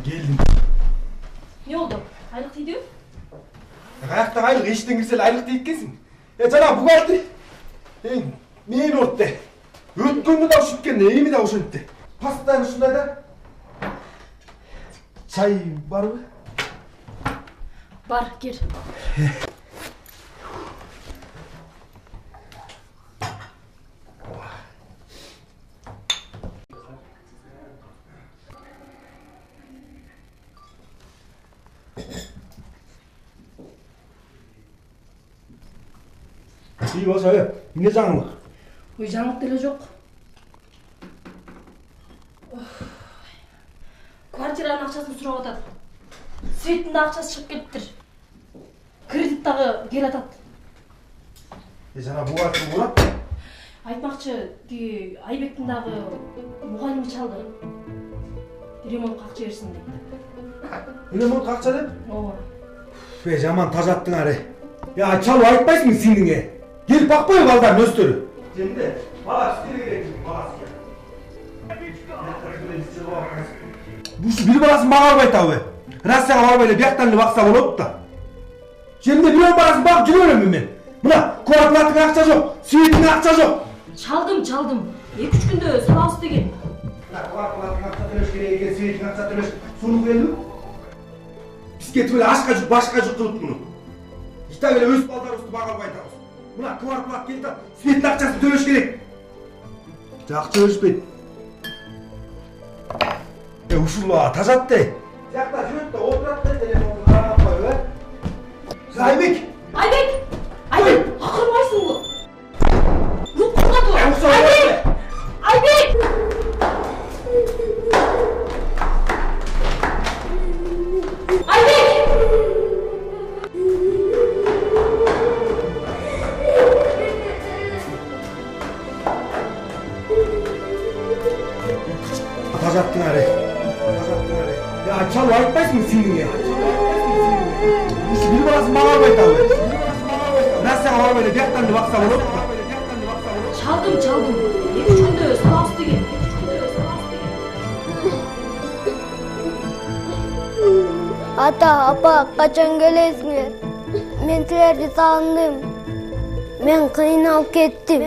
Geldim. Ne oldu? Айлық дейді? Kayakta aylık işten girsel aylık deyip kesin. Cana bu geldi. Neyin orta? Ötkünlü de uşutken neyimi de uşuttu. Pastayın şunda da. Çay var mı? Бар, кел. İyi болса, не жаңылық? Ой, жаңылық деле жоқ. Квартираның ақшасын сұрап атады. Светтің да ақшасы шығып кетіптір. Кредит дағы кел атады. Жана буғатын болады? Айтмақшы, Айбектің дағы мұғалімі чалды. Ремонт қақча берсін дейді. Ремонт қақча деп? Ооба. Жаман тажаттың аре. Ya çal айтпайсың сендіңе. Келіп бақпай балдардың өстері. Сенде бала істері керек, баласы керек. Бұшы бір баласын бағарып айтауы. Россияға барбайлы бияқтанды бақса болады да. Сенде бір баласын бағып жүре өремін мен. Мына квартплатың ақша жоқ, светің ақша жоқ. Çaldım. 2-3 күнде салауыз деген. Квартплатың ақша төлеш керек екен, светің ақша төлеш. Соны қойылды. Бізге түгілі ашқа жүк, башқа жүк қылып мұны. İşte öz baldarımızды бағалып айтамыз. Мына квартплат келді, светтің ақшасын төлеш керек. Жақсы өліспейді. Ушула, тажатты. Жақта жүрді, отыратты телефонды қарап қойып, Айбек! Айбек! Ақырмайсың бұл. Ұлттыңға тұр. Айбек! Айбек! Айбек! Тажаттың аре. Ya çal айтпайсың сендіңе. Бұшы бір баласын бағарып айтауы. Россияға барбайлы бияқтанды бақса болады да. Çaldım. 2-3 күнде салауыз деген. Ата, апа, қачан келесіңер? Мен сілерді сағындым. Мен қиналып кеттім.